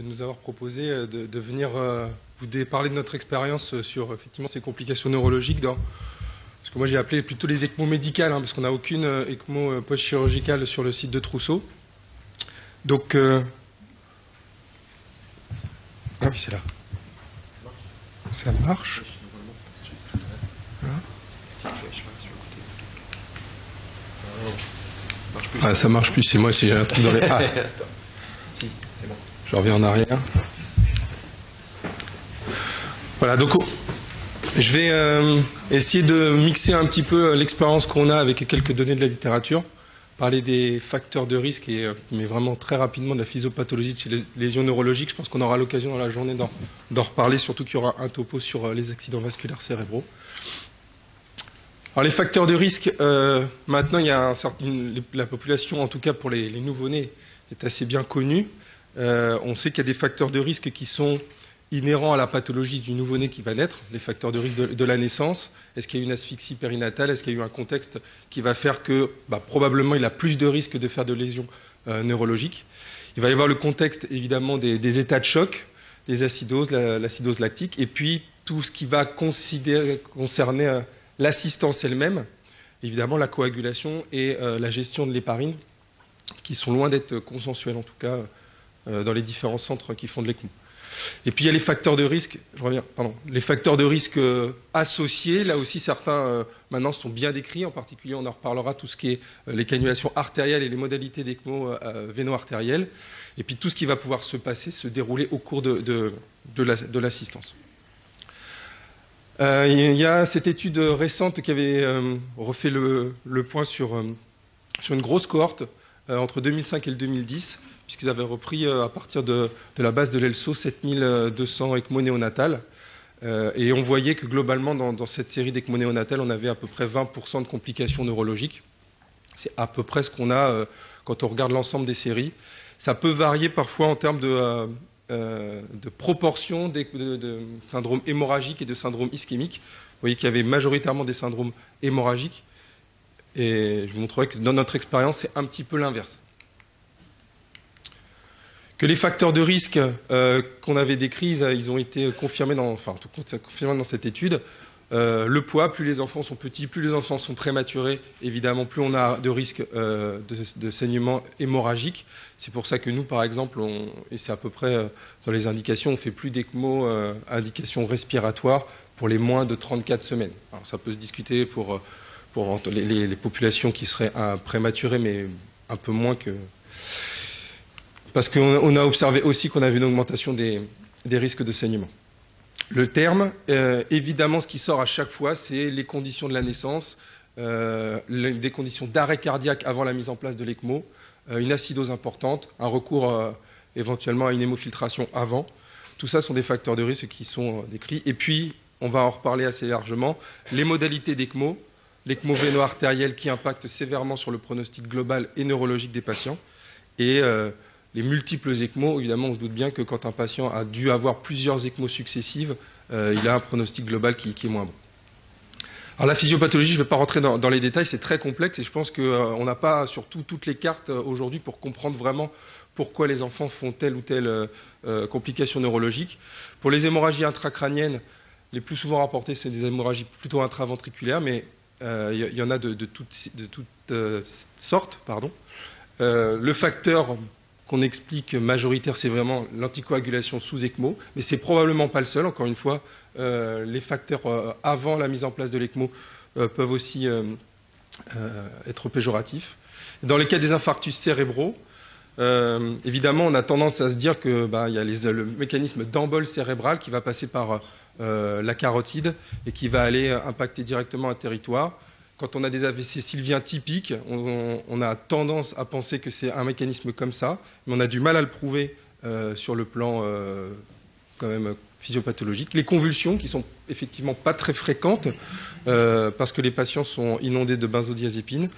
nous avoir proposé de venir vous parler de notre expérience sur effectivement ces complications neurologiques. Parce que moi j'ai appelé plutôt les ECMO médicales, parce qu'on n'a aucune ECMO post-chirurgicale sur le site de Trousseau. Donc, ah oui, c'est là. Ça marche. Ah, ça marche plus, c'est moi, c'est un truc dans les... Ah. Si, c'est bon. Je reviens en arrière. Voilà, donc je vais essayer de mixer un petit peu l'expérience qu'on a avec quelques données de la littérature, parler des facteurs de risque, mais vraiment très rapidement de la physiopathologie de chez les lésions neurologiques. Je pense qu'on aura l'occasion dans la journée d'en reparler, surtout qu'il y aura un topo sur les accidents vasculaires cérébraux. Alors les facteurs de risque, maintenant il y a la population, en tout cas pour les nouveau-nés, est assez bien connue. On sait qu'il y a des facteurs de risque qui sont inhérents à la pathologie du nouveau-né qui va naître, les facteurs de risque de la naissance. Est-ce qu'il y a eu une asphyxie périnatale? Est-ce qu'il y a eu un contexte qui va faire que probablement il a plus de risques de faire de lésions neurologiques? Il va y avoir le contexte évidemment des états de choc, des acidoses, l'acidose lactique, et puis tout ce qui va concerner l'assistance elle-même, évidemment la coagulation et la gestion de l'héparine, qui sont loin d'être consensuelles en tout cas dans les différents centres qui font de l'ECMO. Et puis il y a les facteurs de risque, les facteurs de risque associés, là aussi certains maintenant sont bien décrits, en particulier on en reparlera tout ce qui est les cannulations artérielles et les modalités d'ECMO véno-artérielles, et puis tout ce qui va pouvoir se dérouler au cours de l'assistance. Il y a cette étude récente qui avait refait le point sur une grosse cohorte entre 2005 et le 2010, puisqu'ils avaient repris à partir de la base de l'ELSO 7200 ECMO néonatales. Et on voyait que globalement, dans cette série d'ECMO néonatales, on avait à peu près 20% de complications neurologiques. C'est à peu près ce qu'on a quand on regarde l'ensemble des séries. Ça peut varier parfois en termes de proportion de syndrome hémorragique et de syndrome ischémique. Vous voyez qu'il y avait majoritairement des syndromes hémorragiques. Et je vous montrerai que dans notre expérience, c'est un petit peu l'inverse. Que les facteurs de risque qu'on avait décrits, ils ont été confirmés dans cette étude. Le poids, plus les enfants sont petits, plus les enfants sont prématurés, évidemment, plus on a de risques de saignement hémorragique. C'est pour ça que nous, par exemple, et c'est à peu près dans les indications, on ne fait plus d'ECMO, indications respiratoires, pour les moins de 34 semaines. Alors, ça peut se discuter pour les populations qui seraient prématurées, mais un peu moins que... Parce qu'on a observé aussi qu'on avait une augmentation des risques de saignement. Le terme, évidemment, ce qui sort à chaque fois, c'est les conditions de la naissance, des conditions d'arrêt cardiaque avant la mise en place de l'ECMO, une acidose importante, un recours éventuellement à une hémofiltration avant. Tout ça sont des facteurs de risque qui sont décrits. Et puis, on va en reparler assez largement, les modalités d'ECMO, l'ECMO véno-artériel qui impacte sévèrement sur le pronostic global et neurologique des patients, et les multiples ECMO. Évidemment, on se doute bien que quand un patient a dû avoir plusieurs ECMO successives, il a un pronostic global qui est moins bon. Alors la physiopathologie, je ne vais pas rentrer dans les détails, c'est très complexe et je pense qu'on n'a pas surtout toutes les cartes aujourd'hui pour comprendre vraiment pourquoi les enfants font telle ou telle complication neurologique. Pour les hémorragies intracrâniennes, les plus souvent rapportées, c'est des hémorragies plutôt intraventriculaires, mais il y en a de toutes sortes. Le facteur qu'on explique majoritaire, c'est vraiment l'anticoagulation sous ECMO, mais c'est probablement pas le seul. Encore une fois, les facteurs avant la mise en place de l'ECMO peuvent aussi être péjoratifs. Dans les cas des infarctus cérébraux, évidemment, on a tendance à se dire que il y a le mécanisme d'embole cérébrale qui va passer par la carotide et qui va aller impacter directement un territoire. Quand on a des AVC sylviens typiques, on a tendance à penser que c'est un mécanisme comme ça, mais on a du mal à le prouver sur le plan quand même physiopathologique. Les convulsions, qui sont effectivement pas très fréquentes, parce que les patients sont inondés de benzodiazépines,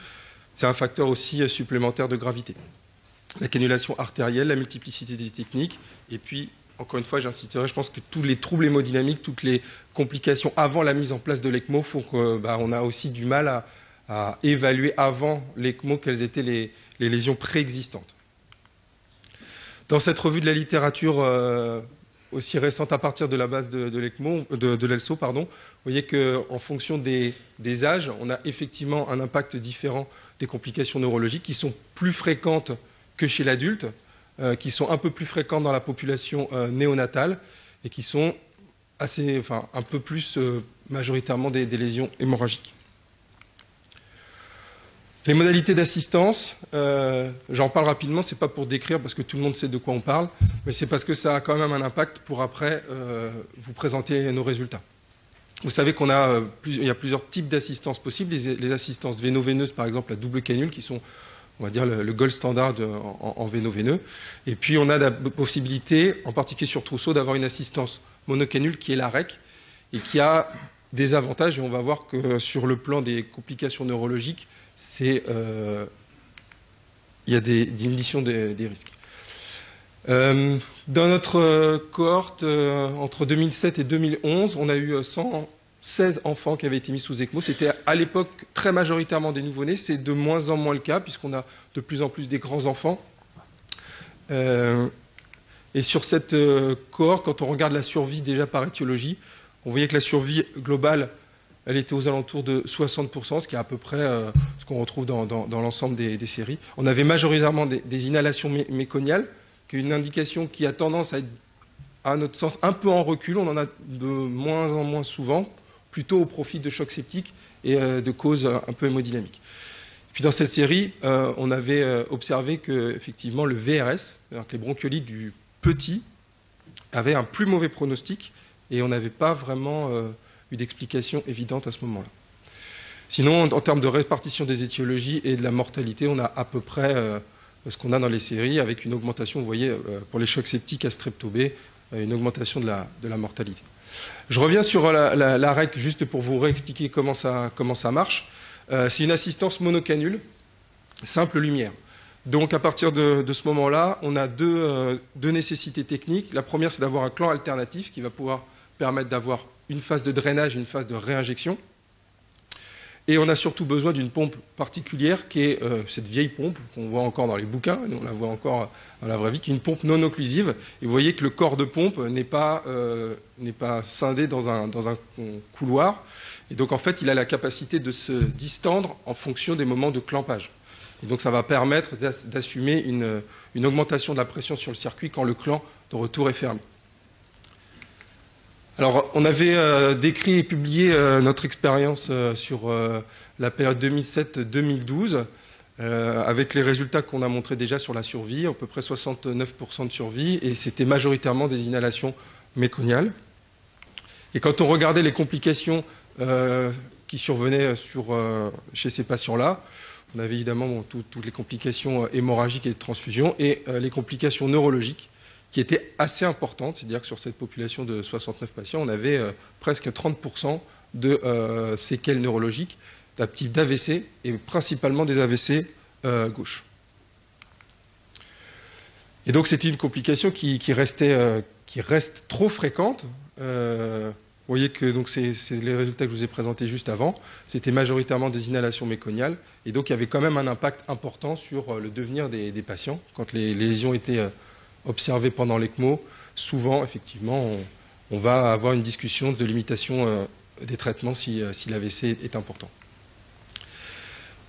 c'est un facteur aussi supplémentaire de gravité. La cannulation artérielle, la multiplicité des techniques, et puis, encore une fois, j'insisterai, je pense que tous les troubles hémodynamiques, toutes les complications avant la mise en place de l'ECMO font qu'on a aussi du mal à évaluer avant l'ECMO quelles étaient les lésions préexistantes. Dans cette revue de la littérature aussi récente à partir de la base de l'ECMO, de l'ELSO, pardon, vous voyez qu'en fonction des âges, on a effectivement un impact différent des complications neurologiques qui sont plus fréquentes que chez l'adulte, qui sont un peu plus fréquentes dans la population néonatale et qui sont un peu plus majoritairement des lésions hémorragiques. Les modalités d'assistance, j'en parle rapidement, ce n'est pas pour décrire parce que tout le monde sait de quoi on parle, mais c'est parce que ça a quand même un impact pour après vous présenter nos résultats. Vous savez qu'il y a plusieurs types d'assistance possibles, les assistances véno-veineuses par exemple à double canule qui sont, on va dire, le gold standard en véno-veineux. Et puis on a la possibilité, en particulier sur trousseau, d'avoir une assistance monocanule qui est la REC et qui a des avantages. Et on va voir que sur le plan des complications neurologiques, il y a des diminutions des risques. Dans notre cohorte, entre 2007 et 2011, on a eu 116 enfants qui avaient été mis sous ECMO. C'était à l'époque très majoritairement des nouveau-nés. C'est de moins en moins le cas puisqu'on a de plus en plus des grands enfants. Et sur cette cohorte, quand on regarde la survie déjà par étiologie, on voyait que la survie globale, elle était aux alentours de 60%, ce qui est à peu près ce qu'on retrouve dans l'ensemble des séries. On avait majoritairement des inhalations méconiales, qui est une indication qui a tendance à être, à notre sens, un peu en recul. On en a de moins en moins souvent, plutôt au profit de chocs septiques et de causes un peu hémodynamiques. Et puis dans cette série, on avait observé que effectivement le VRS, c'est-à-dire que les bronchiolites du petit, avaient un plus mauvais pronostic et on n'avait pas vraiment eu d'explication évidente à ce moment-là. Sinon, en termes de répartition des étiologies et de la mortalité, on a à peu près ce qu'on a dans les séries, avec une augmentation, vous voyez, pour les chocs septiques à strepto B, une augmentation de la mortalité. Je reviens sur la REC juste pour vous réexpliquer comment ça marche. C'est une assistance monocanule, simple lumière. Donc à partir de ce moment-là, on a deux nécessités techniques. La première, c'est d'avoir un clan alternatif qui va pouvoir permettre d'avoir une phase de drainage et une phase de réinjection. Et on a surtout besoin d'une pompe particulière qui est cette vieille pompe qu'on voit encore dans les bouquins, on la voit encore dans la vraie vie, qui est une pompe non occlusive. Et vous voyez que le corps de pompe n'est pas scindé dans un couloir. Et donc en fait, il a la capacité de se distendre en fonction des moments de clampage. Et donc ça va permettre d'assumer une augmentation de la pression sur le circuit quand le clan de retour est fermé. Alors, on avait décrit et publié notre expérience sur la période 2007-2012, avec les résultats qu'on a montrés déjà sur la survie, à peu près 69% de survie, et c'était majoritairement des inhalations méconiales. Et quand on regardait les complications qui survenaient chez ces patients-là, on avait évidemment toutes les complications hémorragiques et de transfusion, et les complications neurologiques, qui était assez importante, c'est-à-dire que sur cette population de 69 patients, on avait presque 30% de séquelles neurologiques d'un type d'AVC et principalement des AVC gauche. Et donc c'était une complication qui reste trop fréquente. Vous voyez que c'est les résultats que je vous ai présentés juste avant. C'était majoritairement des inhalations méconiales et donc il y avait quand même un impact important sur le devenir des patients quand les lésions étaient observés pendant l'ECMO. Souvent, effectivement, on va avoir une discussion de limitation des traitements si l'AVC est important.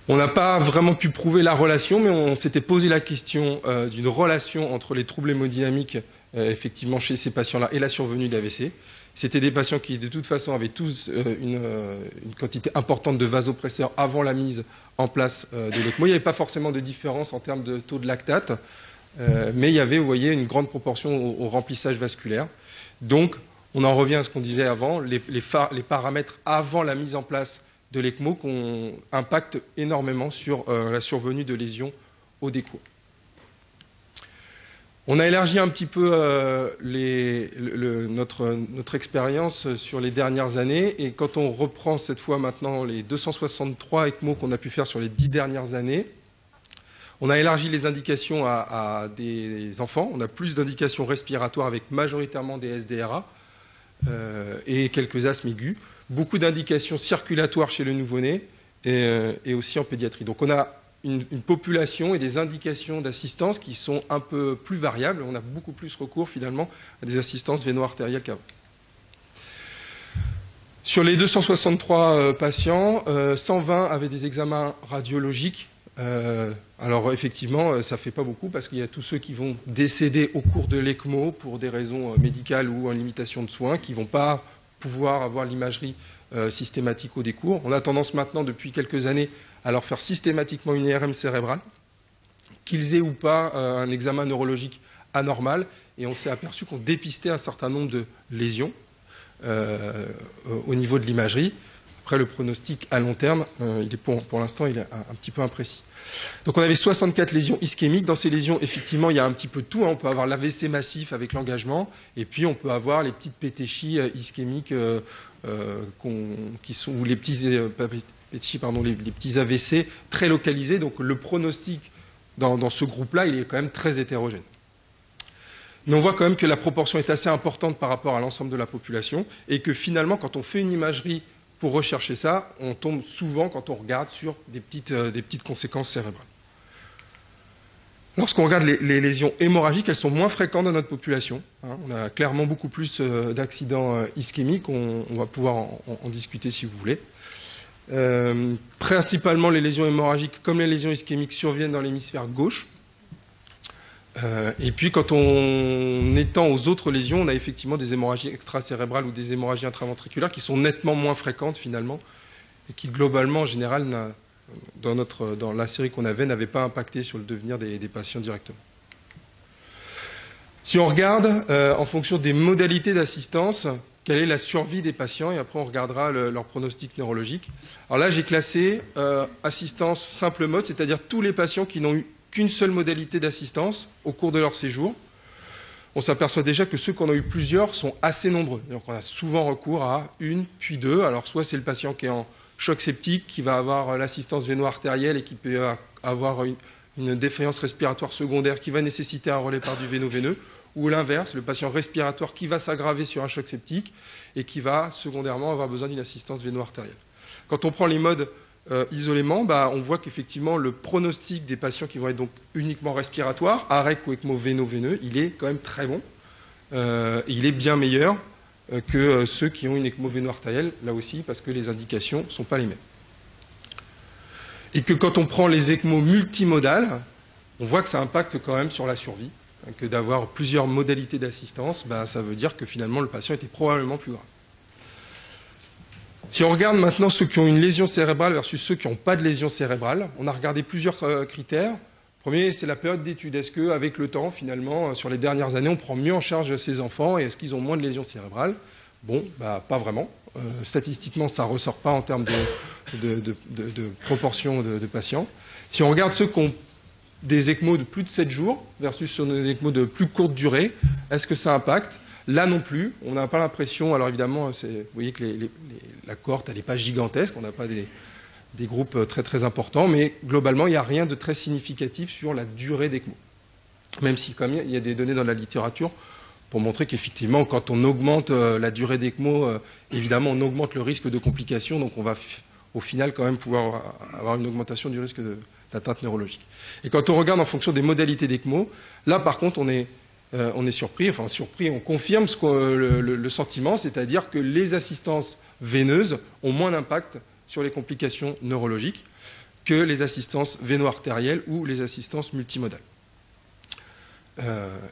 On n'a pas vraiment pu prouver la relation, mais on s'était posé la question d'une relation entre les troubles hémodynamiques effectivement chez ces patients-là et la survenue d'AVC. C'était des patients qui, de toute façon, avaient tous une quantité importante de vasopresseurs avant la mise en place de l'ECMO. Il n'y avait pas forcément de différence en termes de taux de lactate, mais il y avait, vous voyez, une grande proportion au remplissage vasculaire. Donc, on en revient à ce qu'on disait avant, les paramètres avant la mise en place de l'ECMO impactent énormément sur la survenue de lésions au décours. On a élargi un petit peu notre expérience sur les dernières années, et quand on reprend cette fois maintenant les 263 ECMO qu'on a pu faire sur les 10 dernières années, on a élargi les indications à des enfants. On a plus d'indications respiratoires avec majoritairement des SDRA et quelques asthmes aigus. Beaucoup d'indications circulatoires chez le nouveau-né et aussi en pédiatrie. Donc on a une population et des indications d'assistance qui sont un peu plus variables. On a beaucoup plus recours finalement à des assistances véno-artérielles qu'avant. Sur les 263 patients, 120 avaient des examens radiologiques. Alors effectivement, ça ne fait pas beaucoup parce qu'il y a tous ceux qui vont décéder au cours de l'ECMO pour des raisons médicales ou en limitation de soins, qui ne vont pas pouvoir avoir l'imagerie systématique au décours. On a tendance maintenant, depuis quelques années, à leur faire systématiquement une IRM cérébrale, qu'ils aient ou pas un examen neurologique anormal, et on s'est aperçu qu'on dépistait un certain nombre de lésions au niveau de l'imagerie. Après, le pronostic à long terme, il est pour l'instant, il est un petit peu imprécis. Donc on avait 64 lésions ischémiques. Dans ces lésions, effectivement, il y a un petit peu de tout. On peut avoir l'AVC massif avec l'engagement, et puis on peut avoir les petites pétéchies ischémiques qui sont, ou les petits, les petits AVC très localisés. Donc le pronostic dans ce groupe-là, il est quand même très hétérogène. Mais on voit quand même que la proportion est assez importante par rapport à l'ensemble de la population, et que finalement, quand on fait une imagerie pour rechercher ça, on tombe souvent, quand on regarde, sur des petites conséquences cérébrales. Lorsqu'on regarde les lésions hémorragiques, elles sont moins fréquentes dans notre population. On a clairement beaucoup plus d'accidents ischémiques. On va pouvoir en discuter si vous voulez. Principalement, les lésions hémorragiques, comme les lésions ischémiques, surviennent dans l'hémisphère gauche. Et puis, quand on étend aux autres lésions, on a effectivement des hémorragies extracérébrales ou des hémorragies intraventriculaires qui sont nettement moins fréquentes finalement et qui globalement, en général, dans la série qu'on avait, n'avaient pas impacté sur le devenir des patients directement. Si on regarde en fonction des modalités d'assistance, quelle est la survie des patients, et après on regardera leur pronostic neurologique. Alors là, j'ai classé assistance simple mode, c'est-à-dire tous les patients qui n'ont eu qu'une seule modalité d'assistance au cours de leur séjour. On s'aperçoit déjà que ceux qui en ont eu plusieurs sont assez nombreux. Donc on a souvent recours à une, puis deux. Alors soit c'est le patient qui est en choc septique, qui va avoir l'assistance véno-artérielle et qui peut avoir une défaillance respiratoire secondaire qui va nécessiter un relais par du véno-veineux, ou l'inverse, le patient respiratoire qui va s'aggraver sur un choc septique et qui va secondairement avoir besoin d'une assistance véno-artérielle. Quand on prend les modes isolément, on voit qu'effectivement le pronostic des patients qui vont être donc uniquement respiratoires, AREC ou ECMO véno-veineux, il est quand même très bon. Il est bien meilleur que ceux qui ont une ECMO véno-artérielle, là aussi, parce que les indications ne sont pas les mêmes. Et que quand on prend les ECMO multimodales, on voit que ça impacte quand même sur la survie, que d'avoir plusieurs modalités d'assistance, ça veut dire que finalement le patient était probablement plus grave. Si on regarde maintenant ceux qui ont une lésion cérébrale versus ceux qui n'ont pas de lésion cérébrale, on a regardé plusieurs critères. Le premier, c'est la période d'étude. Est-ce qu'avec le temps, finalement, sur les dernières années, on prend mieux en charge ces enfants et est-ce qu'ils ont moins de lésions cérébrales? Bon, pas vraiment. Statistiquement, ça ne ressort pas en termes de proportion de patients. Si on regarde ceux qui ont des ECMO de plus de 7 jours versus sur des ECMO de plus courte durée, est-ce que ça impacte? Là non plus, on n'a pas l'impression, alors évidemment, vous voyez que la cohorte, elle n'est pas gigantesque, on n'a pas des groupes très très importants, mais globalement, il n'y a rien de très significatif sur la durée d'ECMO. Même si, comme il y a des données dans la littérature pour montrer qu'effectivement, quand on augmente la durée d'ECMO, évidemment, on augmente le risque de complications, donc on va au final quand même pouvoir avoir une augmentation du risque d'atteinte neurologique. Et quand on regarde en fonction des modalités d'ECMO, là par contre, on est surpris, on confirme le sentiment, c'est-à-dire que les assistances veineuses ont moins d'impact sur les complications neurologiques que les assistances véno-artérielles ou les assistances multimodales.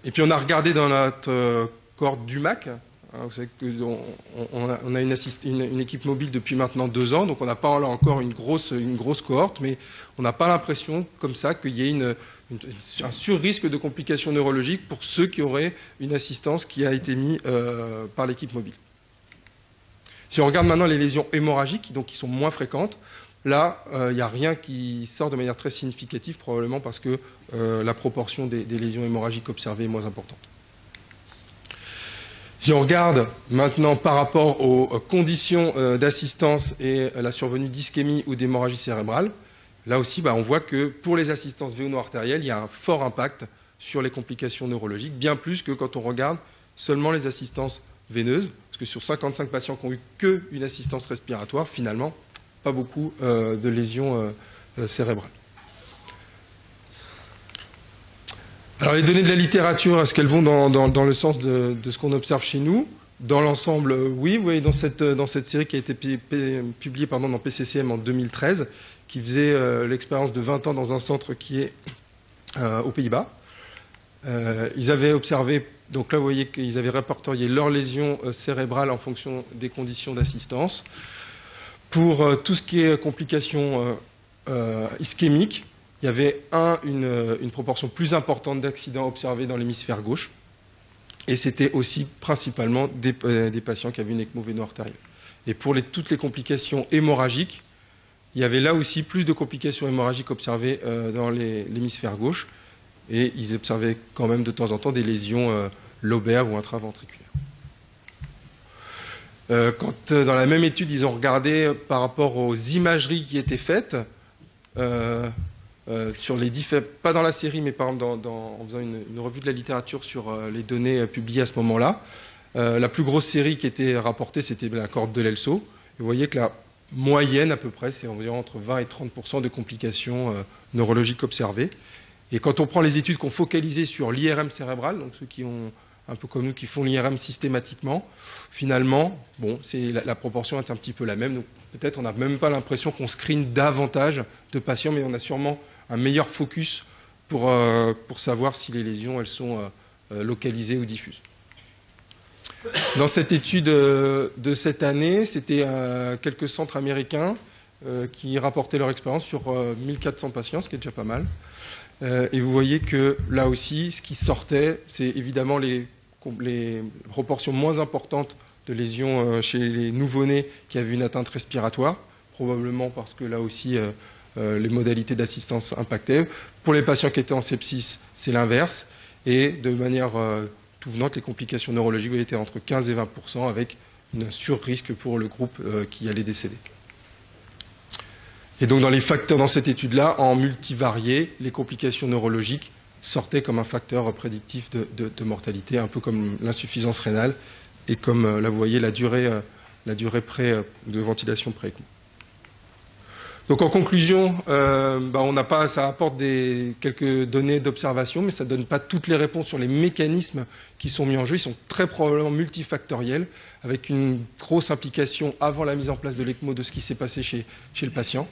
Et puis on a regardé dans notre cohorte d'UMAC, vous savez qu'on a une équipe mobile depuis maintenant 2 ans, donc on n'a pas là encore une grosse cohorte, mais on n'a pas l'impression comme ça qu'il y ait un sur-risque de complications neurologiques pour ceux qui auraient une assistance qui a été mise par l'équipe mobile. Si on regarde maintenant les lésions hémorragiques, donc qui sont moins fréquentes, là, il n'y a rien qui sort de manière très significative, probablement parce que la proportion des lésions hémorragiques observées est moins importante. Si on regarde maintenant par rapport aux conditions d'assistance et la survenue d'ischémie ou d'hémorragie cérébrale, là aussi, on voit que pour les assistances véno-artérielles, il y a un fort impact sur les complications neurologiques, bien plus que quand on regarde seulement les assistances veineuses, parce que sur 55 patients qui n'ont eu qu'une assistance respiratoire, finalement, pas beaucoup de lésions cérébrales. Alors les données de la littérature, est-ce qu'elles vont dans le sens de ce qu'on observe chez nous? Dans l'ensemble, oui. Vous voyez dans cette série qui a été publiée dans PCCM en 2013, qui faisait l'expérience de 20 ans dans un centre qui est aux Pays-Bas. Ils avaient observé, donc là vous voyez qu'ils avaient répertorié leurs lésions cérébrales en fonction des conditions d'assistance. Pour tout ce qui est complications ischémiques, il y avait une proportion plus importante d'accidents observés dans l'hémisphère gauche. Et c'était aussi principalement des patients qui avaient une ECMO véno-artérielle. Et pour toutes les complications hémorragiques, il y avait là aussi plus de complications hémorragiques observées dans l'hémisphère gauche. Et ils observaient quand même de temps en temps des lésions lobaires ou intraventriculaires. Quand dans la même étude, ils ont regardé par rapport aux imageries qui étaient faites, sur les pas dans la série, mais par exemple en faisant une revue de la littérature sur les données publiées à ce moment-là, la plus grosse série qui était rapportée, c'était la cohorte de l'ELSO. Et vous voyez que la moyenne, à peu près, c'est environ entre 20 et 30% de complications neurologiques observées. Et quand on prend les études qu'on focalisait sur l'IRM cérébral, donc ceux qui ont, un peu comme nous, qui font l'IRM systématiquement, finalement, bon, la proportion est un petit peu la même. Donc peut-être on n'a même pas l'impression qu'on screen davantage de patients, mais on a sûrement un meilleur focus pour savoir si les lésions elles sont localisées ou diffuses. Dans cette étude de cette année, c'était quelques centres américains qui rapportaient leur expérience sur 1400 patients, ce qui est déjà pas mal. Et vous voyez que là aussi, ce qui sortait, c'est évidemment les proportions moins importantes de lésions chez les nouveau-nés qui avaient une atteinte respiratoire, probablement parce que là aussi, les modalités d'assistance impactaient. Pour les patients qui étaient en sepsis, c'est l'inverse. Et de manière tout venante, les complications neurologiques étaient entre 15 et 20%, avec un sur-risque pour le groupe qui allait décéder. Et donc dans les facteurs dans cette étude-là, en multivarié, les complications neurologiques sortaient comme un facteur prédictif de mortalité, un peu comme l'insuffisance rénale et comme, là vous voyez, la durée de ventilation pré-ECMO. Donc en conclusion, on n'a pas, ça apporte quelques données d'observation, mais ça ne donne pas toutes les réponses sur les mécanismes qui sont mis en jeu. Ils sont très probablement multifactoriels, avec une grosse implication avant la mise en place de l'ECMO de ce qui s'est passé chez le patient.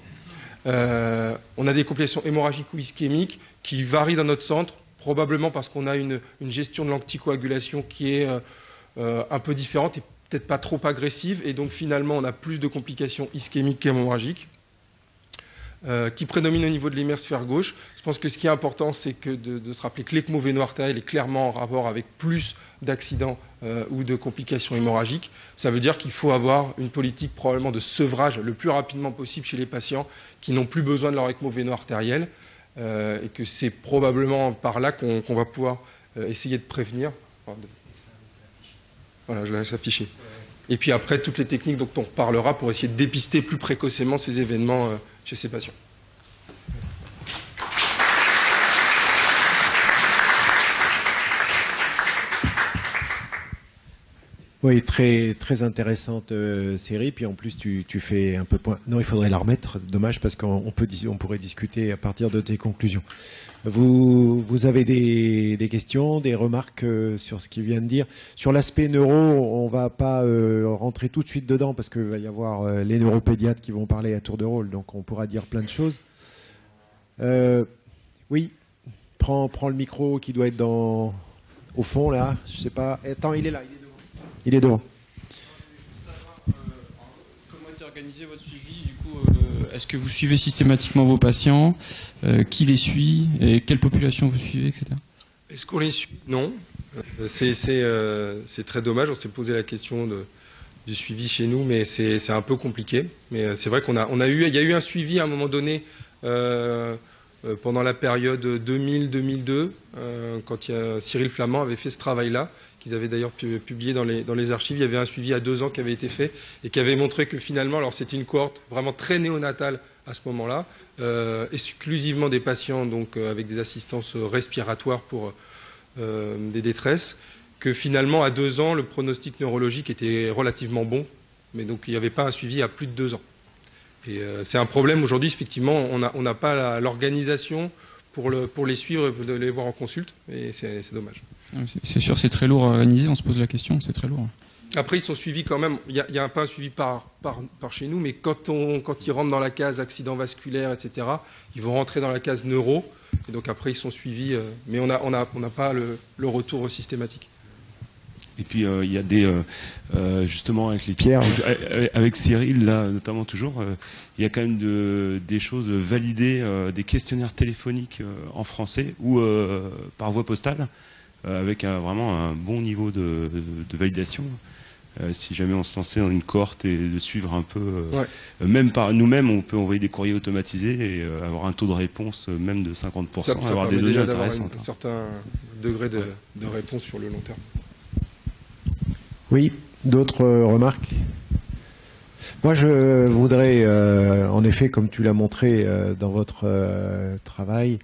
On a des complications hémorragiques ou ischémiques qui varient dans notre centre, probablement parce qu'on a une gestion de l'anticoagulation qui est un peu différente et peut-être pas trop agressive. Et donc finalement, on a plus de complications ischémiques qu'hémorragiques qui prédominent au niveau de l'hémisphère gauche. Je pense que ce qui est important, c'est de se rappeler que l'ECMO véno-artérielle est clairement en rapport avec plus d'accidents ou de complications hémorragiques. Ça veut dire qu'il faut avoir une politique probablement de sevrage le plus rapidement possible chez les patients qui n'ont plus besoin de leur ECMO véno-artérielle et que c'est probablement par là qu'on va pouvoir essayer de prévenir. Voilà, je laisse afficher. Et puis après, toutes les techniques dont on parlera pour essayer de dépister plus précocement ces événements chez ces patients. Oui, très, très intéressante série. Puis en plus, tu fais un peu point. Non, il faudrait la remettre. Dommage parce qu'on pourrait discuter à partir de tes conclusions. Vous avez des questions, des remarques sur ce qu'il vient de dire. Sur l'aspect neuro, on va pas rentrer tout de suite dedans parce qu'il va y avoir les neuropédiatres qui vont parler à tour de rôle. Donc on pourra dire plein de choses. Oui, prends le micro qui doit être au fond là. Je sais pas. Attends, il est là. Il est devant. Comment est organisé votre suivi du coup, est-ce que vous suivez systématiquement vos patients, qui les suit, et quelle population vous suivez, etc. Est-ce qu'on les suit? Non. C'est très dommage. On s'est posé la question du suivi chez nous, mais c'est un peu compliqué. Mais c'est vrai il y a eu un suivi à un moment donné pendant la période 2000-2002, quand Cyril Flamand avait fait ce travail-là, qu'ils avaient d'ailleurs publié dans les archives. Il y avait un suivi à 2 ans qui avait été fait et qui avait montré que finalement, alors c'était une cohorte vraiment très néonatale à ce moment-là, exclusivement des patients donc, avec des assistances respiratoires pour des détresses, que finalement à 2 ans, le pronostic neurologique était relativement bon, mais donc il n'y avait pas un suivi à plus de 2 ans. Et c'est un problème aujourd'hui, effectivement, on n'a pas l'organisation pour les suivre, de les voir en consulte, et c'est dommage. C'est sûr, c'est très lourd à organiser, on se pose la question, c'est très lourd. Après, ils sont suivis quand même. Il y a pas un suivi par chez nous, mais quand ils rentrent dans la case accident vasculaire, etc., ils vont rentrer dans la case neuro. Et donc après, ils sont suivis. Mais on n'a pas le retour systématique. Et puis il y a justement avec les Pierre, avec Cyril là notamment toujours, il y a quand même des choses validées, des questionnaires téléphoniques en français ou par voie postale, avec vraiment un bon niveau de validation. Si jamais on se lançait dans une cohorte et de suivre un peu, même par nous-mêmes, on peut envoyer des courriers automatisés et avoir un taux de réponse même de 50%, Ça avoir des données déjà intéressantes. un certain degré de réponse sur le long terme. Oui, d'autres remarques? Moi, je voudrais, en effet, comme tu l'as montré dans votre travail,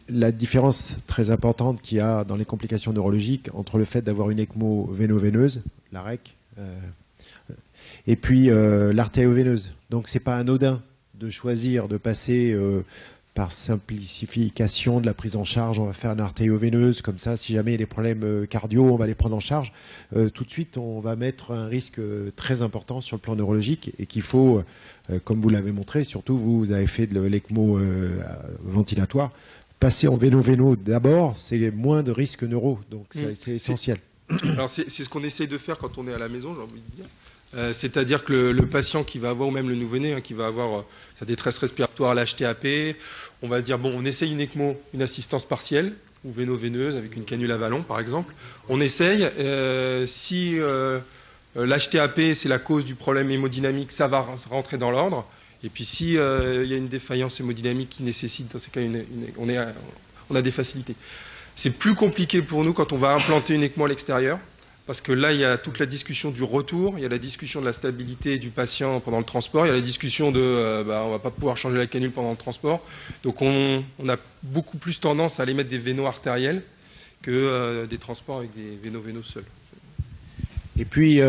la différence très importante qu'il y a dans les complications neurologiques entre le fait d'avoir une ECMO véno-veineuse, la REC, et puis l'artéo-veineuse. Donc, c'est pas anodin de choisir de passer par simplification de la prise en charge, on va faire une artéo-veineuse, comme ça, si jamais il y a des problèmes cardio, on va les prendre en charge. Tout de suite, on va mettre un risque très important sur le plan neurologique et qu'il faut, comme vous l'avez montré, surtout vous avez fait de l'ECMO ventilatoire, passer en véno-véno d'abord, c'est moins de risques neuro, donc c'est essentiel. Alors c'est ce qu'on essaye de faire quand on est à la maison, j'ai envie de dire. C'est-à-dire que le patient qui va avoir, ou même le nouveau-né, qui va avoir sa détresse respiratoire, l'HTAP, on va dire, bon, on essaye une ECMO, une assistance partielle, ou véno-veineuse, avec une canule à vallon, par exemple. On essaye. Si l'HTAP, c'est la cause du problème hémodynamique, ça va rentrer dans l'ordre. Et puis si il y a une défaillance hémodynamique qui nécessite, dans ces cas, on a des facilités. C'est plus compliqué pour nous quand on va implanter une ECMO à l'extérieur, parce que là, il y a toute la discussion du retour, il y a la discussion de la stabilité du patient pendant le transport, il y a la discussion de on ne va pas pouvoir changer la canule pendant le transport. Donc on a beaucoup plus tendance à aller mettre des vénos artériels que des transports avec des vénos seuls. Et puis,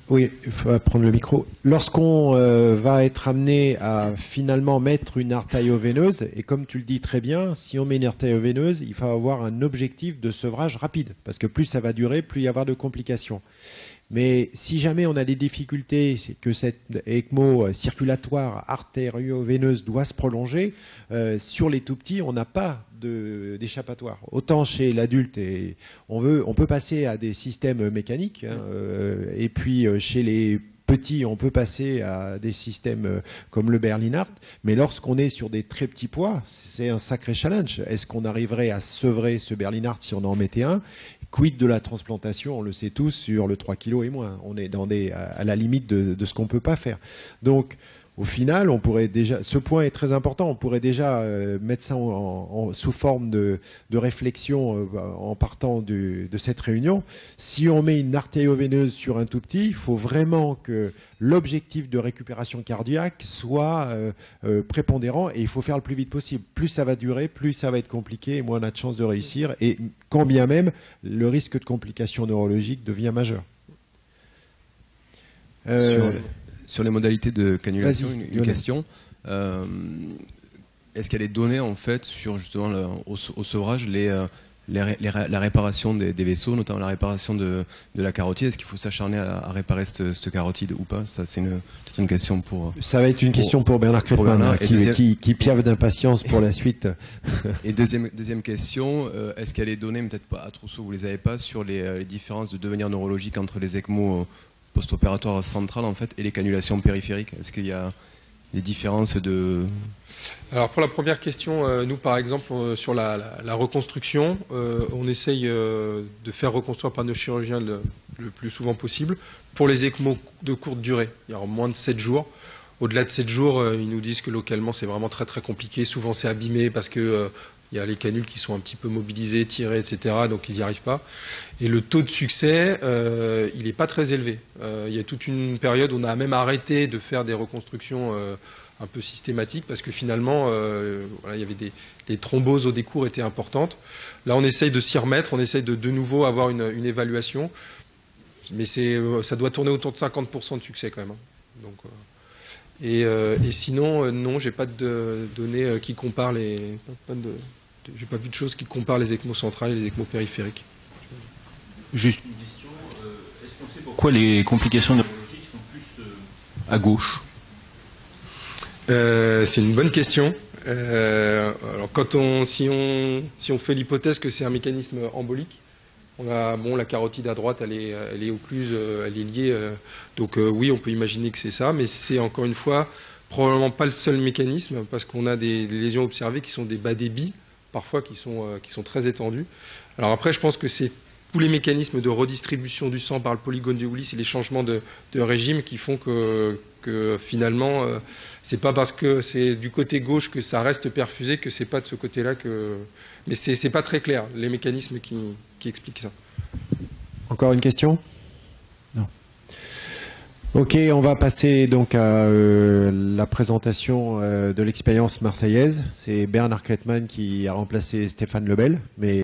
oui, il faut prendre le micro. Lorsqu'on va être amené à finalement mettre une artério-veineuse, et comme tu le dis très bien, si on met une artério-veineuse, il faut avoir un objectif de sevrage rapide, parce que plus ça va durer, plus il y avoir de complications. Mais si jamais on a des difficultés, c'est que cette ECMO circulatoire artério-veineuse doit se prolonger, sur les tout petits, on n'a pas d'échappatoire. Autant chez l'adulte, et on peut passer à des systèmes mécaniques, et puis chez les petits, on peut passer à des systèmes comme le Berlinart, mais lorsqu'on est sur des très petits poids, c'est un sacré challenge. Est-ce qu'on arriverait à sevrer ce Berlinart si on en mettait un? Quid de la transplantation, on le sait tous, sur le 3 kg et moins. On est à la limite de ce qu'on ne peut pas faire. Donc, au final, on pourrait déjà, ce point est très important, on pourrait déjà mettre ça sous forme de réflexion en partant de cette réunion. Si on met une artério-veineuse sur un tout petit, il faut vraiment que l'objectif de récupération cardiaque soit prépondérant et il faut faire le plus vite possible. Plus ça va durer, plus ça va être compliqué et moins on a de chances de réussir. Et quand bien même, le risque de complications neurologiques devient majeur. Sur les modalités de cannulation, une question. Est-ce qu'il y a des données en fait sur justement au sevrage la réparation des vaisseaux, notamment la réparation de la carotide? Est-ce qu'il faut s'acharner à réparer cette carotide ou pas? Ça, c'est peut-être une question pour... Ça va être une question pour Bernard Crespin, qui piave d'impatience pour la suite. Et deuxième question, est-ce qu'il y a des données, peut-être pas à trousseau, vous les avez pas, sur les différences de devenir neurologique entre les ECMO post-opératoire central en fait et les cannulations périphériques? Est-ce qu'il y a des différences de... Alors pour la première question, nous par exemple sur la reconstruction, on essaye de faire reconstruire par nos chirurgiens le plus souvent possible. Pour les ECMO de courte durée, il y a moins de 7 jours. Au-delà de 7 jours, ils nous disent que localement c'est vraiment très très compliqué. Souvent c'est abîmé parce que il y a les canules qui sont un petit peu mobilisées, tirées, etc. Donc ils n'y arrivent pas. Et le taux de succès, il n'est pas très élevé. Il y a toute une période où on a même arrêté de faire des reconstructions un peu systématiques parce que finalement, il y avait des thromboses au décours étaient importantes. Là, on essaye de s'y remettre, on essaye de nouveau avoir une évaluation. Mais ça doit tourner autour de 50% de succès quand même. Donc, Et sinon, non, j'ai pas de données qui comparent j'ai pas vu de choses qui comparent les ECMO centrales et les ECMO périphériques. Juste une question, est-ce qu'on sait pourquoi les complications neurologiques sont plus à gauche? C'est une bonne question. Alors si on fait l'hypothèse que c'est un mécanisme embolique, on a la carotide à droite, elle est occluse, elle est liée. Donc oui, on peut imaginer que c'est ça, mais c'est encore une fois probablement pas le seul mécanisme parce qu'on a des lésions observées qui sont des bas débits, parfois qui sont très étendus. Alors après, je pense que c'est tous les mécanismes de redistribution du sang par le polygone de Willis et les changements de régime qui font que finalement, c'est pas parce que c'est du côté gauche que ça reste perfusé que c'est pas de ce côté-là que... Mais c'est pas très clair, les mécanismes qui expliquent ça. Encore une question? Non. Ok, on va passer donc à la présentation de l'expérience marseillaise. C'est Bernard Kretman qui a remplacé Stéphane Lebel, mais